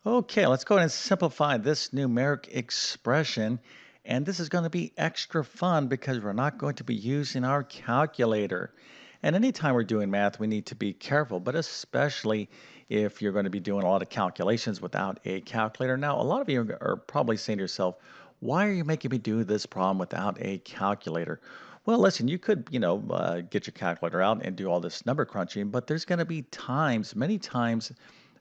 Okay, let's go ahead and simplify this numeric expression. And this is going to be extra fun because we're not going to be using our calculator. And anytime we're doing math, we need to be careful, but especially if you're going to be doing a lot of calculations without a calculator. Now, a lot of you are probably saying to yourself, why are you making me do this problem without a calculator? Well, listen, you could, get your calculator out and do all this number crunching, but there's going to be times, many times,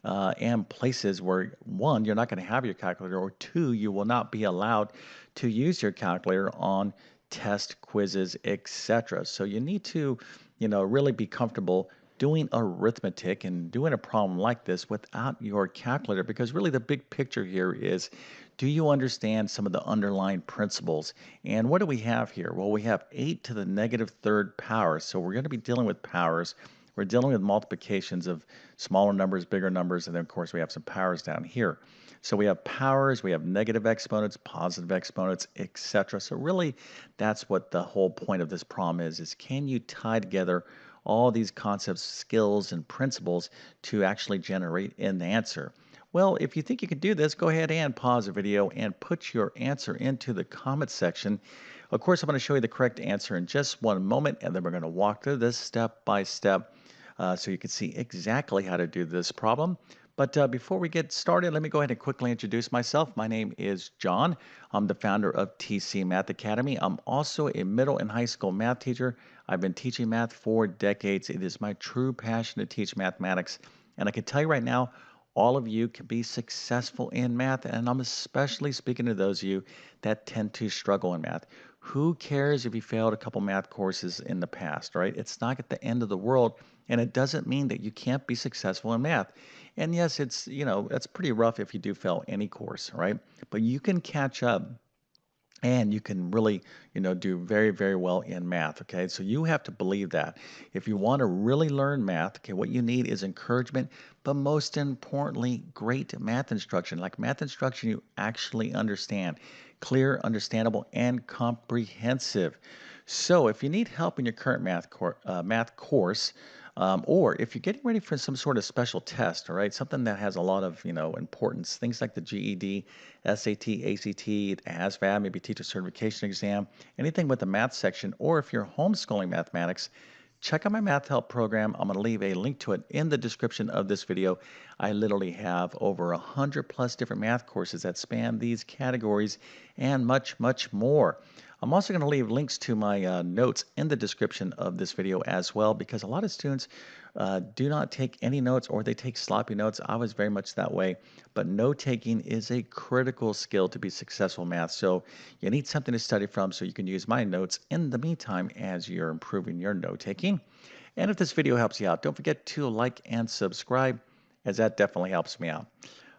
and places where one, you're not going to have your calculator, or two, you will not be allowed to use your calculator on test quizzes, etc. So you need to, really be comfortable doing arithmetic and doing a problem like this without your calculator because really the big picture here is, do you understand some of the underlying principles? And what do we have here? Well, we have 8 to the negative third power. So we're going to be dealing with powers. We're dealing with multiplications of smaller numbers, bigger numbers, and then of course we have some powers down here. So we have powers, we have negative exponents, positive exponents, etc. So really that's what the whole point of this problem is can you tie together all these concepts, skills, and principles to actually generate an answer? Well, if you think you can do this, go ahead and pause the video and put your answer into the comment section. Of course, I'm going to show you the correct answer in just one moment, and then we're going to walk through this step by step so you can see exactly how to do this problem. But before we get started, let me go ahead and quickly introduce myself. My name is John. I'm the founder of TC Math Academy. I'm also a middle and high school math teacher. I've been teaching math for decades. It is my true passion to teach mathematics. And I can tell you right now, all of you can be successful in math, and I'm especially speaking to those of you that tend to struggle in math. Who cares if you failed a couple math courses in the past, right? It's not at the end of the world, and it doesn't mean that you can't be successful in math. And yes, that's pretty rough if you do fail any course, right? But you can catch up and you can really, do very, very well in math. Okay. So you have to believe that. If you want to really learn math, okay, what you need is encouragement, but most importantly, great math instruction, like math instruction you actually understand, clear, understandable, and comprehensive. So if you need help in your current math course, or if you're getting ready for some sort of special test, all right, something that has a lot of importance, things like the GED, SAT, ACT, ASVAB, maybe teacher certification exam, anything with the math section, or if you're homeschooling mathematics, check out my math help program. I'm going to leave a link to it in the description of this video. I literally have over 100+ different math courses that span these categories and much, much more. I'm also going to leave links to my notes in the description of this video as well because a lot of students do not take any notes or they take sloppy notes. I was very much that way, but note taking is a critical skill to be successful in math. So you need something to study from so you can use my notes in the meantime as you're improving your note taking. And if this video helps you out, don't forget to like and subscribe as that definitely helps me out.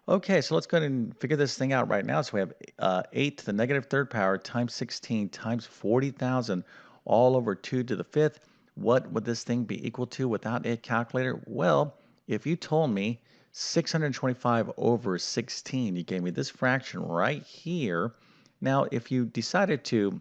Okay, so let's go ahead and figure this thing out right now. So we have 8 to the negative third power times 16 times 40,000 all over 2 to the fifth. What would this thing be equal to without a calculator? Well, if you told me 625 over 16, you gave me this fraction right here. Now, if you decided to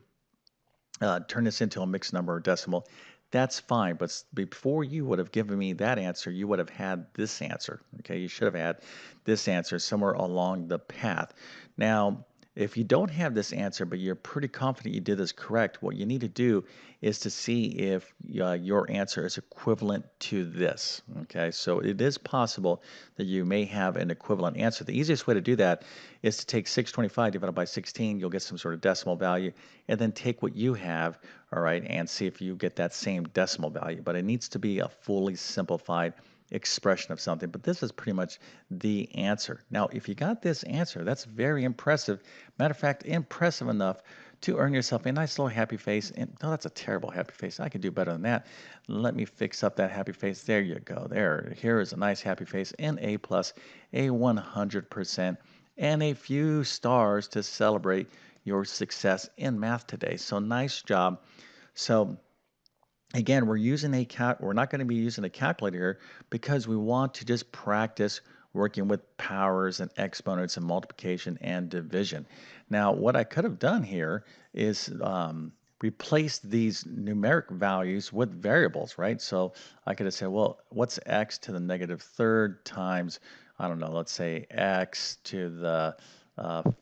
turn this into a mixed number or decimal, that's fine. But before you would have given me that answer, you would have had this answer. Okay, you should have had this answer somewhere along the path. Now, if you don't have this answer, but you're pretty confident you did this correct, what you need to do is to see if your answer is equivalent to this. Okay, so it is possible that you may have an equivalent answer. The easiest way to do that is to take 625 divided by 16, you'll get some sort of decimal value, and then take what you have, all right, and see if you get that same decimal value. But it needs to be a fully simplified expression of something. But this is pretty much the answer. Now, if you got this answer, that's very impressive. Matter of fact, impressive enough to earn yourself a nice little happy face. And no, that's a terrible happy face. I could do better than that. Let me fix up that happy face. There you go. There. Here is a nice happy face, an A plus, a 100%, and a few stars to celebrate your success in math today. So nice job. So again, we're not going to be using a calculator here because we want to just practice working with powers and exponents and multiplication and division. Now, what I could have done here is replace these numeric values with variables, right? So I could have said, well, what's x to the negative third times I don't know, let's say x to the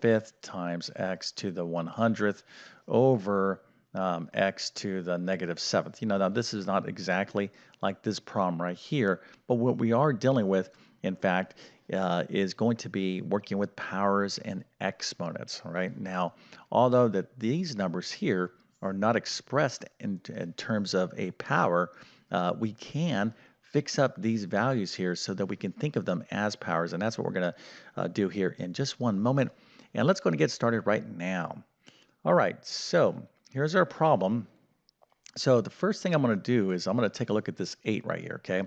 fifth times x to the 100th over x to the negative seventh. Now this is not exactly like this problem right here, but what we are dealing with, in fact, is going to be working with powers and exponents, right? Now, although that these numbers here are not expressed in terms of a power, we can fix up these values here so that we can think of them as powers, and that's what we're going to do here in just one moment. And let's go and get started right now. All right, so here's our problem. So the first thing I'm going to do is I'm going to take a look at this 8 right here, okay?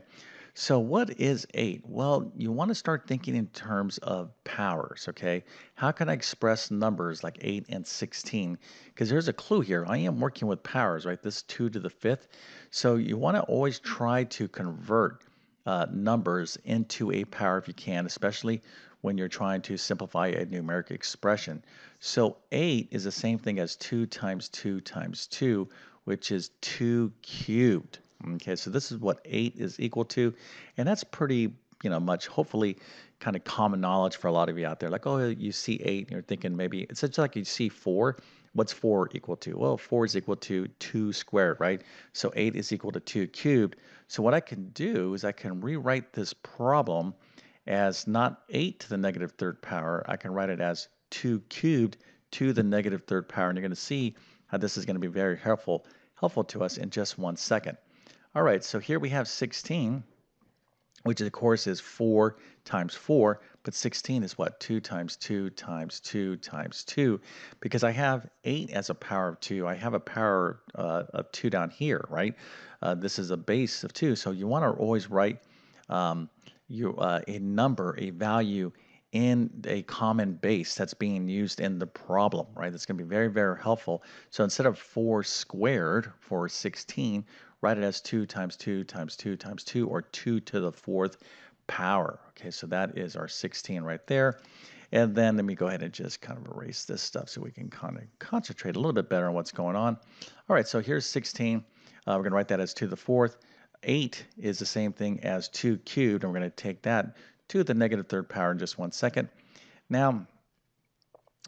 So what is 8? Well, you want to start thinking in terms of powers, okay? How can I express numbers like 8 and 16? Because there's a clue here. I am working with powers, right? This 2 to the 5th. So you want to always try to convert numbers into a power if you can, especially when you're trying to simplify a numeric expression. So 8 is the same thing as 2 times 2 times 2, which is 2 cubed. Okay, so this is what 8 is equal to, and that's pretty, much hopefully kind of common knowledge for a lot of you out there. Like, oh, you see 8, and you're thinking maybe it's just like you see 4. What's 4 equal to? Well, 4 is equal to 2 squared, right? So 8 is equal to 2 cubed. So what I can do is I can rewrite this problem as not 8 to the negative third power. I can write it as 2 cubed to the negative third power, and you're going to see how this is going to be very helpful to us in just one second. All right, so here we have 16, which of course is 4 times 4, but 16 is what? 2 times 2 times 2 times 2, because I have 8 as a power of 2. I have a power of 2 down here, right? This is a base of 2, so you want to always write a number, a value in a common base that's being used in the problem, right? That's going to be very, very helpful. So instead of 4 squared for 16, write it as 2 times 2 times 2 times 2, or 2 to the 4th power. Okay, so that is our 16 right there. And then let me go ahead and just kind of erase this stuff so we can kind of concentrate a little bit better on what's going on. All right, so here's 16. We're going to write that as 2 to the 4th. 8 is the same thing as 2 cubed, and we're going to take that to the negative third power in just one second. Now,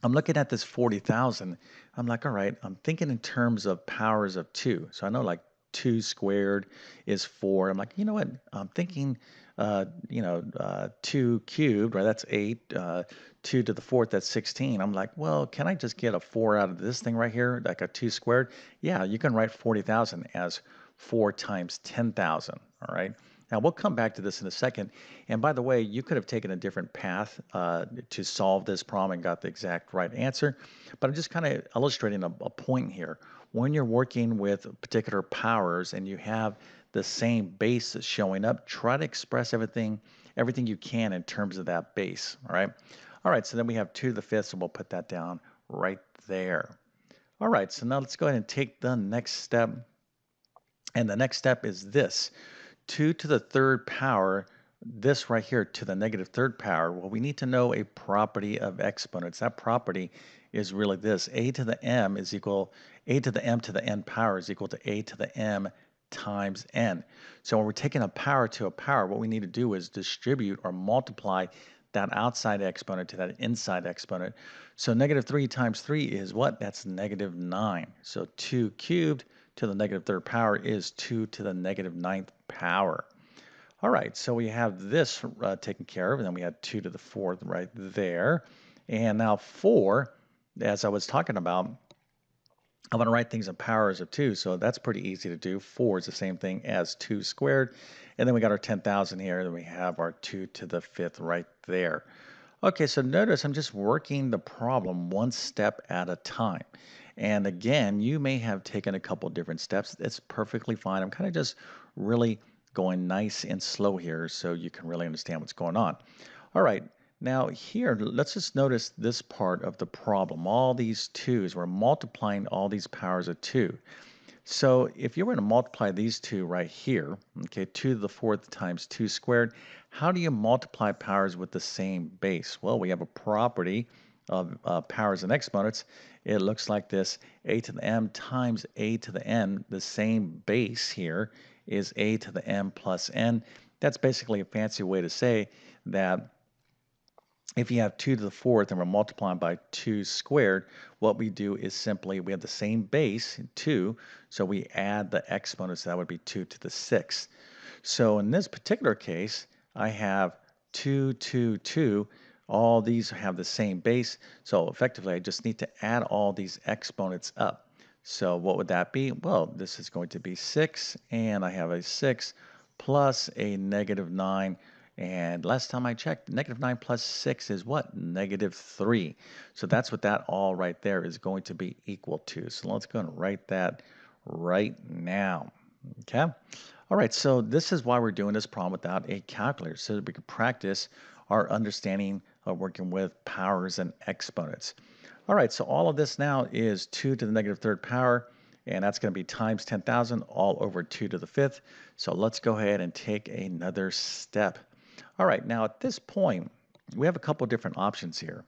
I'm looking at this 40,000. I'm like, all right, I'm thinking in terms of powers of 2. So I know like 2 squared is 4. I'm like, you know what? I'm thinking, 2 cubed, right? That's 8. 2 to the 4th, that's 16. I'm like, well, can I just get a 4 out of this thing right here, like a 2 squared? Yeah, you can write 40,000 as 4 times 10,000, all right? Now, we'll come back to this in a second. And by the way, you could have taken a different path to solve this problem and got the exact right answer. But I'm just kind of illustrating a point here. When you're working with particular powers and you have the same base that's showing up, try to express everything you can in terms of that base, all right? All right, so then we have 2 to the 5th, so we'll put that down right there. All right, so now let's go ahead and take the next step. And the next step is this. 2 to the 3rd power, this right here to the negative 3rd power, well, we need to know a property of exponents. That property is really this. A to the m to the m to the n power is equal to a to the m times n. So when we're taking a power to a power, what we need to do is distribute or multiply that outside exponent to that inside exponent. So negative 3 times 3 is what? That's negative 9. So 2 cubed to the negative 3rd power is 2 to the negative 9th power. All right, so we have this taken care of, and then we had 2 to the 4th right there. And now 4, as I was talking about, I'm going to write things in powers of 2, so that's pretty easy to do. 4 is the same thing as 2 squared. And then we got our 10,000 here, then we have our 2 to the 5th right there. Okay, so notice I'm just working the problem one step at a time. And again, you may have taken a couple different steps. It's perfectly fine. I'm kind of just really going nice and slow here so you can really understand what's going on. All right, now here, let's just notice this part of the problem. All these 2's, we're multiplying all these powers of 2. So if you were to multiply these 2 right here, okay, 2 to the 4th times 2 squared, how do you multiply powers with the same base? Well, we have a property of powers and exponents. It looks like this. A to the m times a to the n, the same base here is a to the m plus n. That's basically a fancy way to say that if you have 2 to the fourth and we're multiplying by 2 squared, what we do is simply we have the same base, 2, so we add the exponents. That would be 2 to the sixth. So in this particular case, I have 2, 2, 2. All these have the same base, so effectively I just need to add all these exponents up. So what would that be? Well, this is going to be 6, and I have a 6 plus a negative 9. And last time I checked, negative 9 plus 6 is what? Negative 3. So that's what that all right there is going to be equal to. So let's go and write that right now. Okay? All right, so this is why we're doing this problem without a calculator, so that we can practice our understanding of working with powers and exponents. All right, so all of this now is 2 to the negative third power, and that's going to be times 10,000 all over 2 to the fifth. So let's go ahead and take another step. All right, now at this point, we have a couple different options here.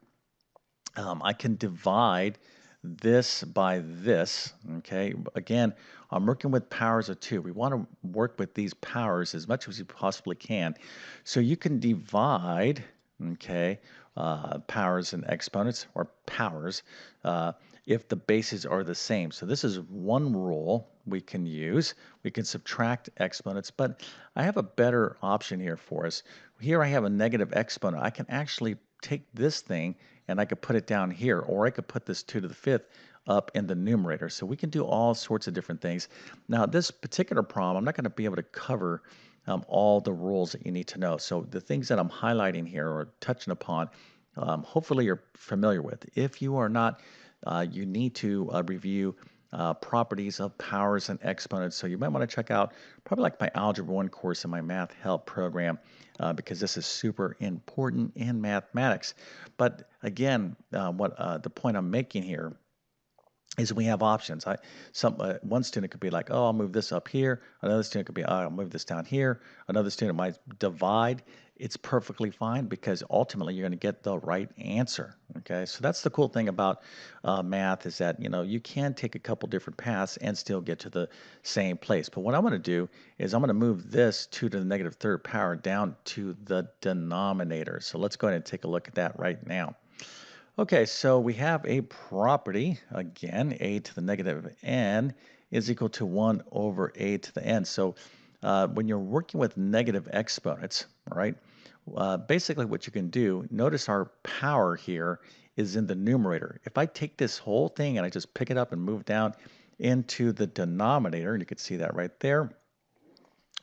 I can divide this by this, okay? Again, I'm working with powers of 2. We want to work with these powers as much as you possibly can. So you can divide, okay, powers and exponents, or powers, if the bases are the same. So this is one rule we can use. We can subtract exponents, but I have a better option here for us. Here I have a negative exponent. I can actually take this thing and I could put it down here, or I could put this 2 to the fifth up in the numerator. So we can do all sorts of different things. Now, this particular problem, I'm not going to be able to cover all the rules that you need to know. So the things that I'm highlighting here or touching upon, hopefully you're familiar with. If you are not, you need to review properties of powers and exponents. So you might want to check out probably like my Algebra 1 course in my Math Help program, because this is super important in mathematics. But again, the point I'm making here is we have options. One student could be like, oh, I'll move this up here. Another student could be, oh, I'll move this down here. Another student might divide. It's perfectly fine because ultimately you're going to get the right answer. Okay, so that's the cool thing about math, is that you can take a couple different paths and still get to the same place. But what I'm going to do is I'm going to move this 2 to the negative third power down to the denominator. So let's go ahead and take a look at that right now. Okay, so we have a property, again, a to the negative n is equal to 1 over a to the n. So when you're working with negative exponents, right, basically what you can do, notice our power here is in the numerator. If I take this whole thing and I just pick it up and move down into the denominator, and you can see that right there,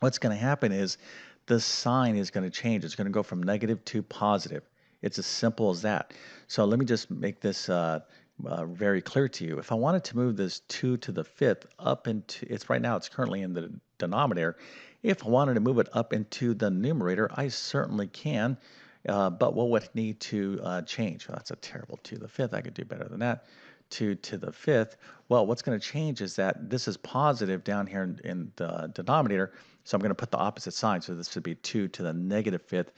what's going to happen is the sign is going to change. It's going to go from negative to positive. It's as simple as that. So let me just make this very clear to you. If I wanted to move this 2 to the fifth up into, right now it's currently in the denominator. If I wanted to move it up into the numerator, I certainly can. But what would need to change? Well, that's a terrible 2 to the fifth. I could do better than that. 2 to the fifth. Well, what's going to change is that this is positive down here in the denominator. So I'm going to put the opposite sign. So this would be 2 to the negative fifth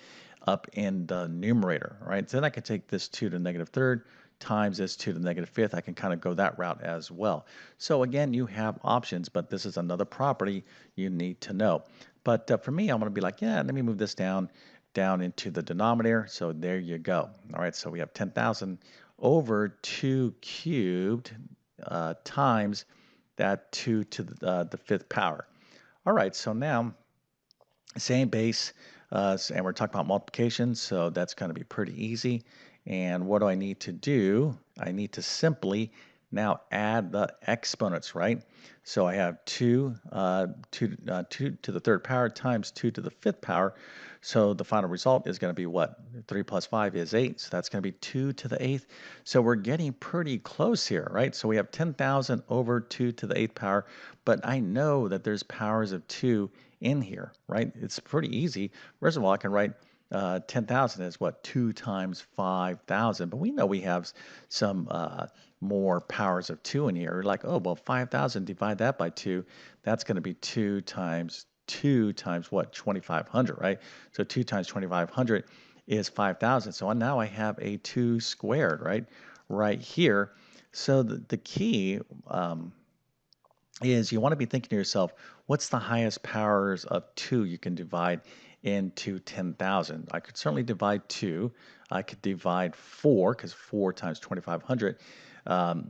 up in the numerator, right? So then I can take this 2 to the negative third times this 2 to the negative fifth. I can kind of go that route as well. So again, you have options, but this is another property you need to know. But for me, I'm going to be like, yeah, let me move this down into the denominator. So there you go. All right, so we have 10,000 over 2 cubed times that 2 to the fifth power. All right, so now same base, and we're talking about multiplication, so that's going to be pretty easy. And what do I need to do? I need to simply now add the exponents, right? So I have 2 to the third power times 2 to the fifth power. So the final result is going to be what? 3 plus 5 is 8. So that's going to be 2 to the eighth. So we're getting pretty close here, right? So we have 10,000 over 2 to the eighth power. But I know that there's powers of 2 in here, right? It's pretty easy. First of all, I can write 10,000 as what? 2 times 5,000. But we know we have some more powers of 2 in here. We're like, oh, well, 5,000, divide that by 2. That's going to be 2 times 2 times what? 2,500, right? So 2 times 2,500 is 5,000. So now I have a 2 squared, right? Right here. So the key is you want to be thinking to yourself, what's the highest powers of 2 you can divide into 10,000. I could certainly divide 2. I could divide 4 because 4 times 2,500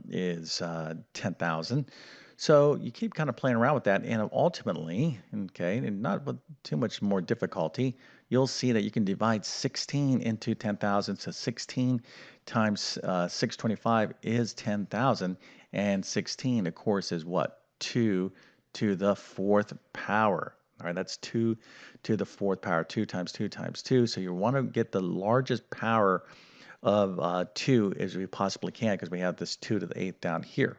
is 10,000. So you keep kind of playing around with that, and ultimately, okay, and not with too much more difficulty, you'll see that you can divide 16 into 10,000. So 16 times 625 is 10,000, and 16, of course, is what? 2 to the 4th power. All right, that's 2 to the 4th power. 2 times 2 times 2. So you want to get the largest power of 2 as we possibly can, because we have this 2 to the 8th down here.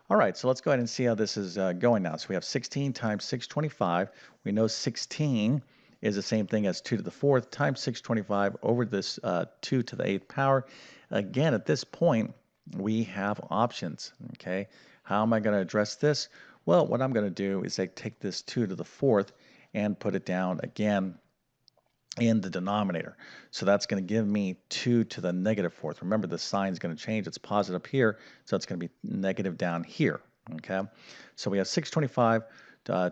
All right, so let's go ahead and see how this is going now. So we have 16 times 625. We know 16 is the same thing as 2 to the 4th times 625 over this 2 to the 8th power. Again, at this point, we have options, okay? How am I going to address this? Well, what I'm going to do is take this 2 to the 4th and put it down again in the denominator. So that's going to give me 2 to the negative 4th. Remember, the sign is going to change. It's positive up here, so it's going to be negative down here. Okay, so we have 625,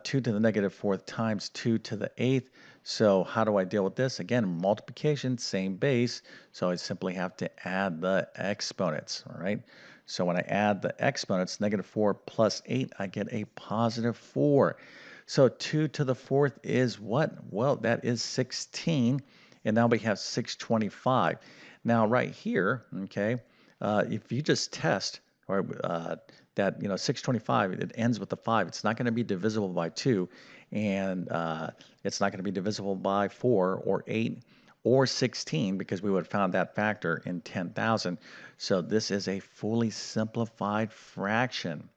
2 to the negative 4th times 2 to the 8th. So how do I deal with this? Again, multiplication, same base. So I simply have to add the exponents. All right. So when I add the exponents, negative 4 plus 8, I get a positive 4. So 2 to the 4th is what? Well, that is 16. And now we have 625. Now right here, okay, if you just test or that, 625, it ends with a 5. It's not going to be divisible by 2. And it's not going to be divisible by 4 or 8 or 16, because we would have found that factor in 10,000. So this is a fully simplified fraction.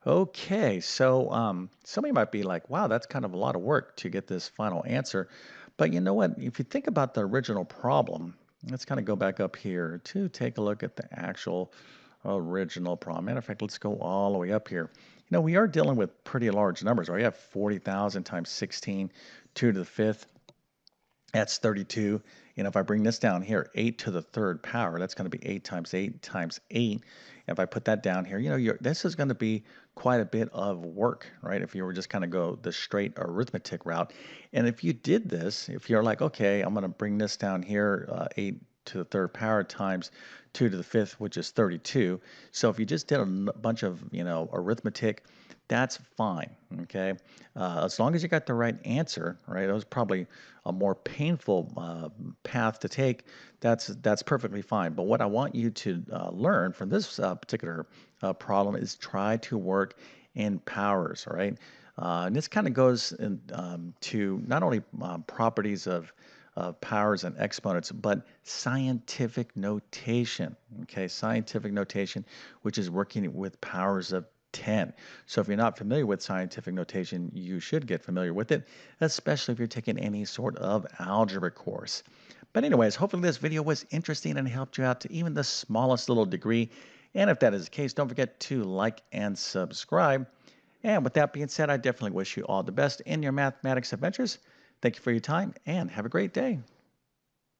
Okay, so somebody might be like, wow, that's kind of a lot of work to get this final answer. But you know what? If you think about the original problem, let's kind of go back up here to take a look at the actual original problem. Matter of fact, let's go all the way up here. We are dealing with pretty large numbers, right? We have 40,000 times 16, 2 to the 5th. That's 32. If I bring this down here, 8 to the 3rd power, that's going to be 8 times 8 times 8. If I put that down here, this is going to be quite a bit of work, right? If you were just kind of go the straight arithmetic route. And if you did this, if you're like, okay, I'm going to bring this down here, 8 to the 3rd power times 2 to the 5th, which is 32. So if you just did a bunch of, arithmetic, that's fine, okay? As long as you got the right answer, right? It was probably a more painful path to take. That's perfectly fine. But what I want you to learn from this particular problem is try to work in powers, all right? And this kind of goes to not only properties of powers and exponents, but scientific notation, okay? Scientific notation, which is working with powers of 10. So if you're not familiar with scientific notation, you should get familiar with it, especially if you're taking any sort of algebra course. But anyways, hopefully this video was interesting and helped you out to even the smallest little degree. And if that is the case, don't forget to like and subscribe. And with that being said, I definitely wish you all the best in your mathematics adventures. Thank you for your time and have a great day.